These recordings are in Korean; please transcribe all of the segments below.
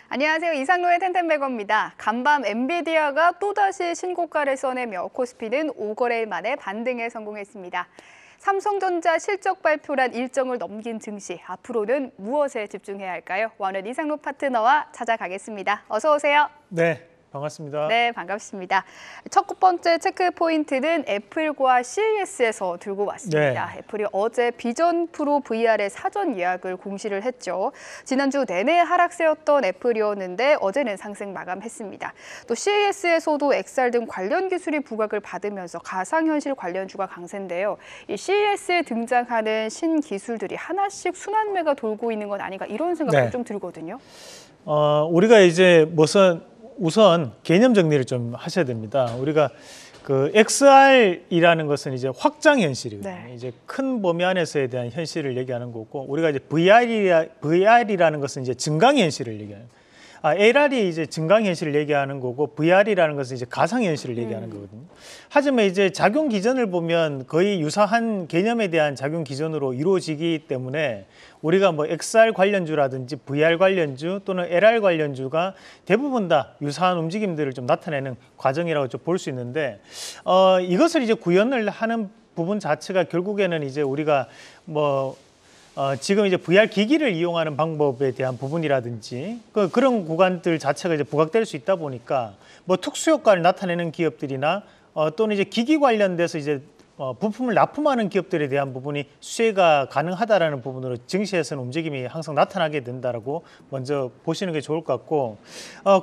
안녕하세요. 이상로의 텐텐베거입니다. 간밤 엔비디아가 또다시 신고가를 써내며 코스피는 5거래일 만에 반등에 성공했습니다. 삼성전자 실적 발표란 일정을 넘긴 증시, 앞으로는 무엇에 집중해야 할까요? 오늘 이상로 파트너와 찾아가겠습니다. 어서 오세요. 네, 반갑습니다. 네, 반갑습니다. 첫 번째 체크 포인트는 애플과 CES에서 들고 왔습니다. 네. 애플이 어제 비전 프로 VR의 사전 예약을 공시를 했죠. 지난주 내내 하락세였던 애플이었는데 어제는 상승 마감했습니다. 또 CES에서도 XR 등 관련 기술이 부각을 받으면서 가상현실 관련주가 강세인데요. 이 CES에 등장하는 신기술들이 하나씩 순환매가 돌고 있는 건 아닌가 이런 생각도 네. 좀 들거든요. 우리가 이제 우선 개념 정리를 좀 하셔야 됩니다. 우리가 그 XR이라는 것은 이제 확장 현실이거든요. 네. 이제 큰 범위 안에서에 대한 현실을 얘기하는 거고, 우리가 이제 VR이라는 것은 이제 증강 현실을 얘기하는 거예요. AR이 이제 증강 현실을 얘기하는 거고, VR이라는 것은 이제 가상 현실을 얘기하는 거거든요. 하지만 이제 작용 기전을 보면 거의 유사한 개념에 대한 작용 기전으로 이루어지기 때문에 우리가 뭐 XR 관련주라든지 VR 관련주 또는 LR 관련주가 대부분 다 유사한 움직임들을 좀 나타내는 과정이라고 좀 볼 수 있는데, 이것을 이제 구현을 하는 부분 자체가 결국에는 이제 우리가 지금 이제 VR 기기를 이용하는 방법에 대한 부분이라든지 그런 구간들 자체가 이제 부각될 수 있다 보니까 뭐 특수 효과를 나타내는 기업들이나 또는 이제 기기 관련돼서 이제 부품을 납품하는 기업들에 대한 부분이 수혜가 가능하다라는 부분으로 증시에서는 움직임이 항상 나타나게 된다라고 먼저 보시는 게 좋을 것 같고,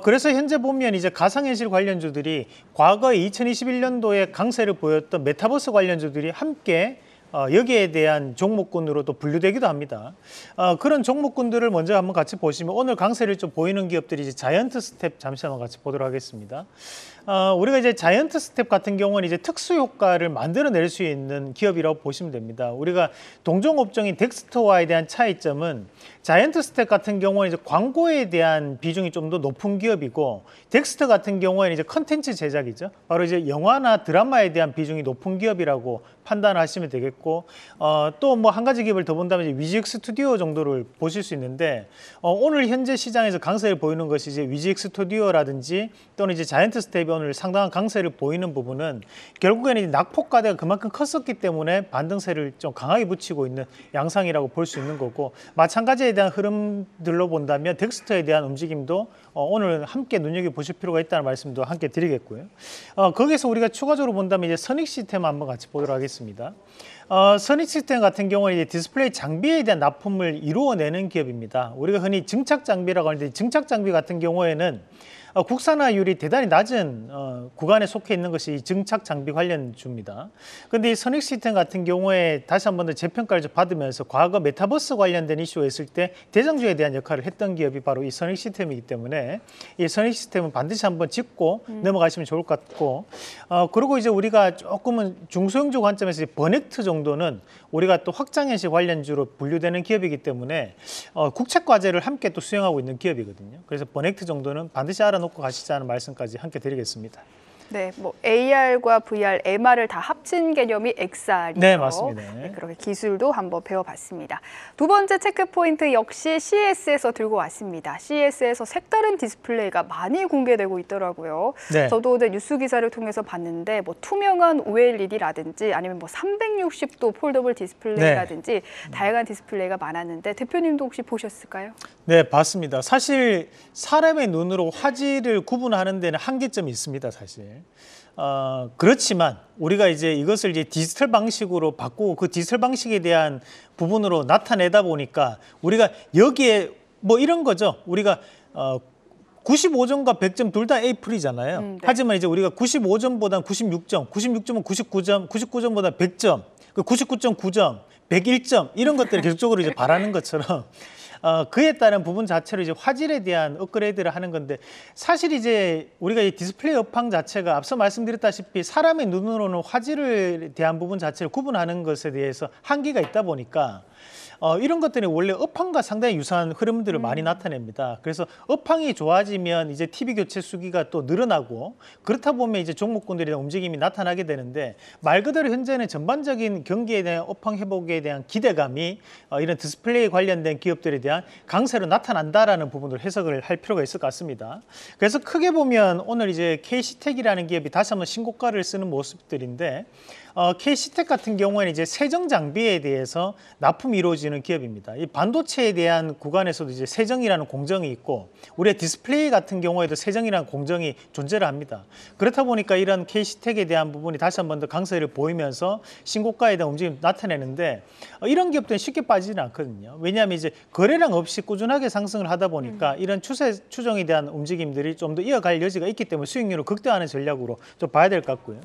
그래서 현재 보면 이제 가상현실 관련주들이 과거 2021년도에 강세를 보였던 메타버스 관련주들이 함께 여기에 대한 종목군으로도 분류되기도 합니다. 그런 종목군들을 먼저 한번 같이 보시면 오늘 강세를 좀 보이는 기업들이 이제 자이언트 스텝 잠시 한번 같이 보도록 하겠습니다. 우리가 이제 자이언트 스텝 같은 경우는 이제 특수 효과를 만들어낼 수 있는 기업이라고 보시면 됩니다. 우리가 동종 업종인 덱스터와에 대한 차이점은 자이언트 스텝 같은 경우는 이제 광고에 대한 비중이 좀 더 높은 기업이고, 덱스터 같은 경우에는 이제 컨텐츠 제작이죠. 바로 이제 영화나 드라마에 대한 비중이 높은 기업이라고 판단하시면 되겠고, 또 뭐 한 가지 기업을 더 본다면 이제 위즈익 스튜디오 정도를 보실 수 있는데, 오늘 현재 시장에서 강세를 보이는 것이 이제 위즈익 스튜디오라든지 또는 이제 자이언트 스텝이 오늘 상당한 강세를 보이는 부분은 결국에는 이제 낙폭과대가 그만큼 컸었기 때문에 반등세를 좀 강하게 붙이고 있는 양상이라고 볼 수 있는 거고, 마찬가지에 대한 흐름들로 본다면 덱스터에 대한 움직임도 오늘 함께 눈여겨보실 필요가 있다는 말씀도 함께 드리겠고요. 거기서 우리가 추가적으로 본다면 이제 선익 시스템 한번 같이 보도록 하겠습니다. 선익 시스템 같은 경우는 이제 디스플레이 장비에 대한 납품을 이루어내는 기업입니다. 우리가 흔히 증착 장비라고 하는데, 증착 장비 같은 경우에는 국산화율이 대단히 낮은 구간에 속해 있는 것이 증착 장비 관련주입니다. 그런데 이 선익 시스템 같은 경우에 다시 한 번 더 재평가를 좀 받으면서 과거 메타버스 관련된 이슈가 있을 때 대장주에 대한 역할을 했던 기업이 바로 이 선익 시스템이기 때문에 이 선익 시스템은 반드시 한번 짚고 넘어가시면 좋을 것 같고, 그리고 이제 우리가 조금은 중소형주 관점에서 버넥트 정도는 우리가 또 확장현실 관련주로 분류되는 기업이기 때문에 국책과제를 함께 또 수행하고 있는 기업이거든요. 그래서 버넥트 정도는 반드시 알아놓고 가시자는 말씀까지 함께 드리겠습니다. 네, 뭐 AR과 VR, MR을 다 합친 개념이 XR이죠. 네, 맞습니다. 네, 그렇게 기술도 한번 배워봤습니다. 두 번째 체크 포인트 역시 CES에서 들고 왔습니다. CES에서 색다른 디스플레이가 많이 공개되고 있더라고요. 네. 저도 오늘 뉴스 기사를 통해서 봤는데 뭐 투명한 OLED라든지 아니면 뭐 360도 폴더블 디스플레이라든지 다양한 디스플레이가 많았는데 대표님도 혹시 보셨을까요? 네, 봤습니다. 사실 사람의 눈으로 화질을 구분하는 데는 한계점이 있습니다, 사실. 그렇지만 우리가 이제 이것을 이제 디지털 방식으로 바꾸고 그 디지털 방식에 대한 부분으로 나타내다 보니까 우리가 여기에 뭐 이런 거죠. 우리가 95점과 100점 둘 다 A풀이잖아요. 네. 하지만 이제 우리가 95점보다 96점, 96점은 99점, 99점보다 100점, 99.9점, 101점 이런 것들을 계속적으로 이제 바라는 것처럼 그에 따른 부분 자체로 이제 화질에 대한 업그레이드를 하는 건데, 사실 이제 우리가 이 디스플레이 업황 자체가 앞서 말씀드렸다시피 사람의 눈으로는 화질에 대한 부분 자체를 구분하는 것에 대해서 한계가 있다 보니까 이런 것들이 원래 업황과 상당히 유사한 흐름들을 많이 나타냅니다. 그래서 업황이 좋아지면 이제 TV 교체 수기가 또 늘어나고 그렇다 보면 이제 종목군들에 대한 움직임이 나타나게 되는데 말 그대로 현재는 전반적인 경기에 대한 업황 회복에 대한 기대감이 이런 디스플레이 관련된 기업들에 대한 강세로 나타난다라는 부분을 해석을 할 필요가 있을 것 같습니다. 그래서 크게 보면 오늘 이제 KC텍이라는 기업이 다시 한번 신고가를 쓰는 모습들인데 KC텍 같은 경우에는 이제 세정 장비에 대해서 납품이 이루어지는 기업입니다. 이 반도체에 대한 구간에서도 이제 세정이라는 공정이 있고 우리의 디스플레이 같은 경우에도 세정이라는 공정이 존재를 합니다. 그렇다 보니까 이런 KC텍에 대한 부분이 다시 한번 더 강세를 보이면서 신고가에 대한 움직임이 나타내는데 이런 기업들은 쉽게 빠지지는 않거든요. 왜냐하면 이제 거래량 없이 꾸준하게 상승을 하다 보니까 이런 추세 추정에 대한 움직임들이 좀 더 이어갈 여지가 있기 때문에 수익률을 극대화하는 전략으로 좀 봐야 될 것 같고요.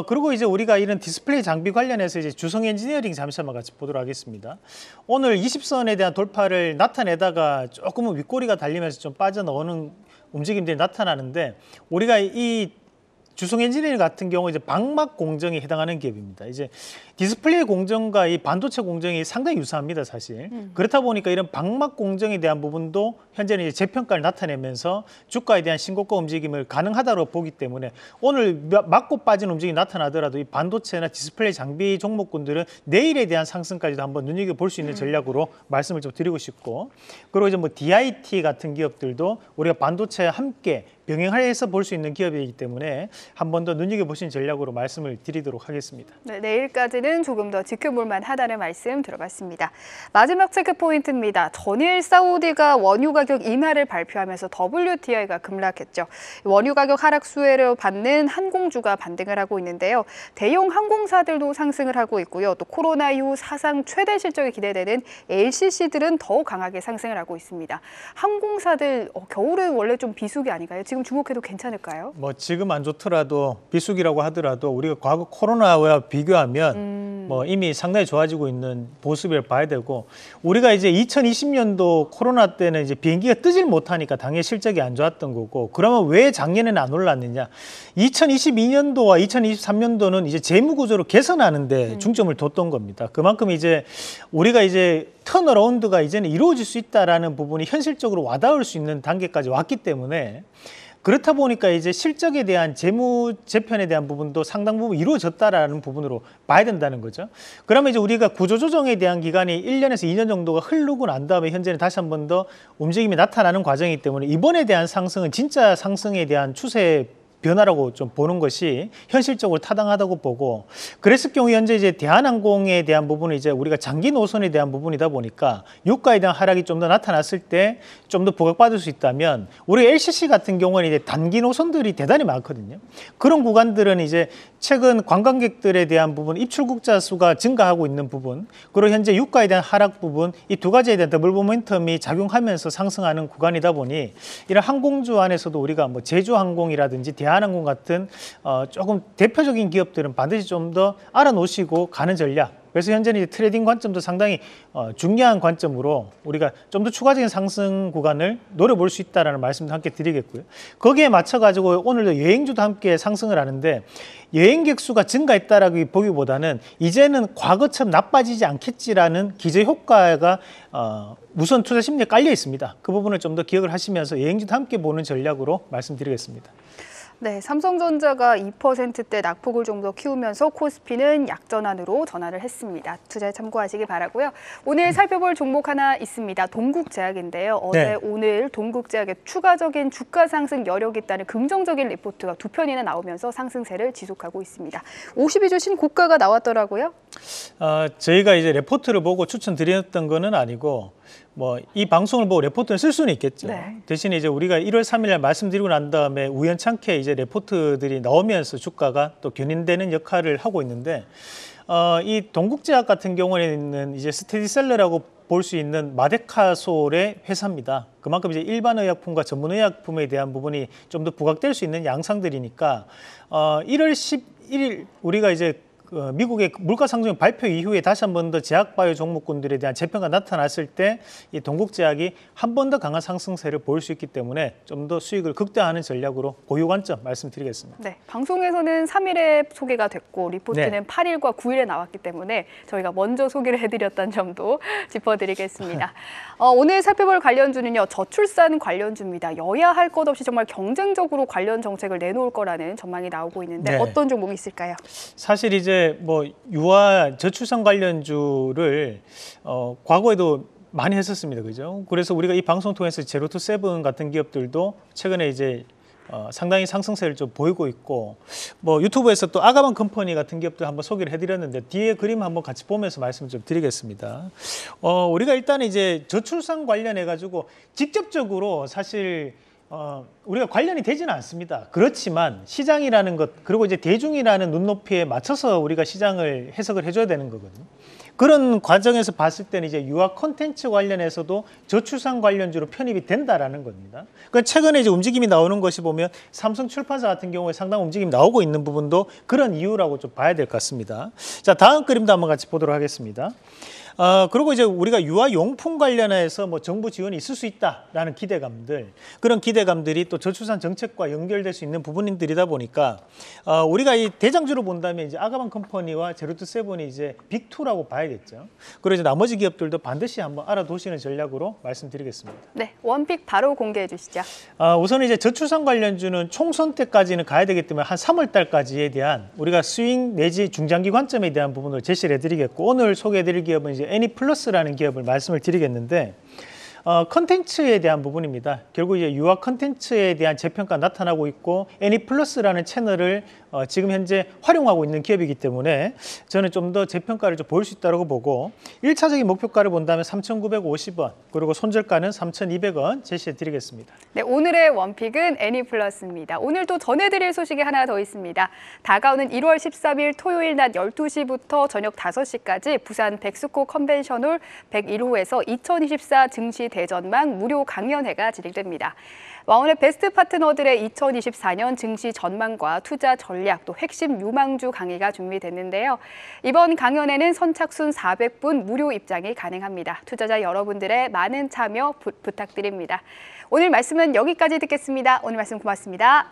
그리고 이제 우리가 이런 디스플레이 장비 관련해서 이제 주성 엔지니어링 잠시 한번 같이 보도록 하겠습니다. 오늘 20선에 대한 돌파를 나타내다가 조금은 윗꼬리가 달리면서 좀 빠져나오는 움직임들이 나타나는데 우리가 이 주성 엔지니어링 같은 경우 이제 방막 공정에 해당하는 기업입니다. 이제 디스플레이 공정과 이 반도체 공정이 상당히 유사합니다, 사실. 그렇다 보니까 이런 방막 공정에 대한 부분도 현재는 이제 재평가를 나타내면서 주가에 대한 신고가 움직임을 가능하다고 보기 때문에 오늘 맞고 빠진 움직임이 나타나더라도 이 반도체나 디스플레이 장비 종목군들은 내일에 대한 상승까지도 한번 눈여겨볼 수 있는 전략으로 말씀을 좀 드리고 싶고 그리고 이제 뭐 DIT 같은 기업들도 우리가 반도체와 함께 병행해서 볼 수 있는 기업이기 때문에 한 번 더 눈여겨보신 전략으로 말씀을 드리도록 하겠습니다. 네, 내일까지는 조금 더 지켜볼 만하다는 말씀 들어봤습니다. 마지막 체크 포인트입니다. 전일 사우디가 원유 가격 인하를 발표하면서 WTI가 급락했죠. 원유 가격 하락 수혜를 받는 항공주가 반등을 하고 있는데요. 대형 항공사들도 상승을 하고 있고요. 또 코로나 이후 사상 최대 실적이 기대되는 LCC들은 더욱 강하게 상승을 하고 있습니다. 항공사들 겨울은 원래 좀 비수기 아닌가요? 지금 주목해도 괜찮을까요? 뭐 지금 안 좋더라도 비수기라고 하더라도 우리가 과거 코로나와 비교하면 뭐 이미 상당히 좋아지고 있는 모습을 봐야 되고 우리가 이제 2020년도 코로나 때는 이제 비행기가 뜨질 못하니까 당연히 실적이 안 좋았던 거고 그러면 왜 작년에는 안 올랐느냐? 2022년도와 2023년도는 이제 재무 구조를 개선하는데 중점을 뒀던 겁니다. 그만큼 이제 우리가 이제 턴어라운드가 이제는 이루어질 수 있다라는 부분이 현실적으로 와닿을 수 있는 단계까지 왔기 때문에 그렇다 보니까 이제 실적에 대한 재무 재편에 대한 부분도 상당 부분 이루어졌다라는 부분으로 봐야 된다는 거죠. 그러면 이제 우리가 구조조정에 대한 기간이 1년에서 2년 정도가 흐르고 난 다음에 현재는 다시 한 번 더 움직임이 나타나는 과정이기 때문에 이번에 대한 상승은 진짜 상승에 대한 추세 변화라고 좀 보는 것이 현실적으로 타당하다고 보고 그랬을 경우 현재 이제 대한항공에 대한 부분은 이제 우리가 장기 노선에 대한 부분이다 보니까 유가에 대한 하락이 좀 더 나타났을 때 좀 더 부각받을 수 있다면 우리 LCC 같은 경우는 이제 단기 노선들이 대단히 많거든요. 그런 구간들은 이제 최근 관광객들에 대한 부분, 입출국자 수가 증가하고 있는 부분, 그리고 현재 유가에 대한 하락 부분 이 두 가지에 대한 더블 모멘텀이 작용하면서 상승하는 구간이다 보니 이런 항공주 안에서도 우리가 뭐 제주항공이라든지 대한항공 같은 조금 대표적인 기업들은 반드시 좀 더 알아놓으시고 가는 전략. 그래서 현재는 이제 트레이딩 관점도 상당히 중요한 관점으로 우리가 좀 더 추가적인 상승 구간을 노려볼 수 있다는 말씀도 함께 드리겠고요. 거기에 맞춰가지고 오늘도 여행주도 함께 상승을 하는데 여행객 수가 증가했다라고 보기보다는 이제는 과거처럼 나빠지지 않겠지라는 기저 효과가 우선 투자 심리에 깔려 있습니다. 그 부분을 좀 더 기억을 하시면서 여행주도 함께 보는 전략으로 말씀드리겠습니다. 네, 삼성전자가 2%대 낙폭을 좀 더 키우면서 코스피는 약전환으로 전환을 했습니다. 투자에 참고하시기 바라고요. 오늘 살펴볼 종목 하나 있습니다. 동국제약인데요. 어제 오늘 동국제약의 추가적인 주가 상승 여력이 있다는 긍정적인 리포트가 두 편이나 나오면서 상승세를 지속하고 있습니다. 52주 신고가가 나왔더라고요. 저희가 이제 레포트를 보고 추천드렸던 거는 아니고 뭐 이 방송을 보고 레포트를 쓸 수는 있겠죠. 네. 대신에 이제 우리가 1월 3일 날 말씀드리고 난 다음에 우연찮게 이제 레포트들이 나오면서 주가가 또 견인되는 역할을 하고 있는데 이 동국제약 같은 경우에는 이제 스테디셀러라고 볼 수 있는 마데카솔의 회사입니다. 그만큼 이제 일반 의약품과 전문 의약품에 대한 부분이 좀 더 부각될 수 있는 양상들이니까 1월 11일 우리가 이제 미국의 물가 상승 발표 이후에 다시 한 번 더 제약바이오 종목군들에 대한 재평가 나타났을 때 이 동국제약이 한 번 더 강한 상승세를 보일 수 있기 때문에 좀 더 수익을 극대화하는 전략으로 보유 관점 말씀드리겠습니다. 네, 방송에서는 3일에 소개가 됐고 리포트는 네. 8일과 9일에 나왔기 때문에 저희가 먼저 소개를 해드렸다는 점도 짚어드리겠습니다. 오늘 살펴볼 관련주는요, 저출산 관련주입니다. 여야 할 것 없이 정말 경쟁적으로 관련 정책을 내놓을 거라는 전망이 나오고 있는데 네. 어떤 종목이 있을까요? 사실 이제 뭐 유아 저출산 관련주를 과거에도 많이 했었습니다, 그죠? 그래서 우리가 이 방송 통해서 제로투 세븐 같은 기업들도 최근에 이제 상당히 상승세를 좀 보이고 있고, 뭐 유튜브에서 또 아가방 컴퍼니 같은 기업들 한번 소개를 해드렸는데 뒤에 그림 한번 같이 보면서 말씀을 좀 드리겠습니다. 우리가 일단 이제 저출산 관련해 가지고 직접적으로 사실 우리가 관련이 되지는 않습니다. 그렇지만 시장이라는 것, 그리고 이제 대중이라는 눈높이에 맞춰서 우리가 시장을 해석을 해줘야 되는 거거든요. 그런 과정에서 봤을 때는 이제 유아 콘텐츠 관련해서도 저출산 관련주로 편입이 된다라는 겁니다. 그러니까 최근에 이제 움직임이 나오는 것이 보면 삼성 출판사 같은 경우에 상당 움직임이 나오고 있는 부분도 그런 이유라고 좀 봐야 될 것 같습니다. 자, 다음 그림도 한번 같이 보도록 하겠습니다. 그리고 이제 우리가 유아용품 관련해서 뭐 정부 지원이 있을 수 있다라는 기대감들, 그런 기대감들이 또 저출산 정책과 연결될 수 있는 부분들이다 보니까 우리가 이 대장주로 본다면 이제 아가방 컴퍼니와 제로투 세븐이 이제 빅2라고 봐야겠죠. 그리고 이제 나머지 기업들도 반드시 한번 알아두시는 전략으로 말씀드리겠습니다. 네, 원픽 바로 공개해 주시죠. 우선 이제 저출산 관련주는 총선 때까지는 가야 되기 때문에 한 3월 달까지에 대한 우리가 스윙 내지 중장기 관점에 대한 부분을 제시를 해드리겠고, 오늘 소개해드릴 기업은 이제 애니플러스라는 기업을 말씀을 드리겠는데, 컨텐츠에 대한 부분입니다. 결국 이제 유아 컨텐츠에 대한 재평가 나타나고 있고, 애니플러스라는 채널을 지금 현재 활용하고 있는 기업이기 때문에 저는 좀 더 재평가를 좀 보일 수 있다고 보고, 1차적인 목표가를 본다면 3,950원, 그리고 손절가는 3,200원 제시해 드리겠습니다. 네, 오늘의 원픽은 애니플러스입니다. 오늘 또 전해드릴 소식이 하나 더 있습니다. 다가오는 1월 13일 토요일 낮 12시부터 저녁 5시까지 부산 백스코 컨벤션홀 101호에서 2024 증시 대전망 무료 강연회가 진행됩니다. 와운의 베스트 파트너들의 2024년 증시 전망과 투자 전략, 또 핵심 유망주 강의가 준비됐는데요. 이번 강연에는 선착순 400분 무료 입장이 가능합니다. 투자자 여러분들의 많은 참여 부탁드립니다. 오늘 말씀은 여기까지 듣겠습니다. 오늘 말씀 고맙습니다.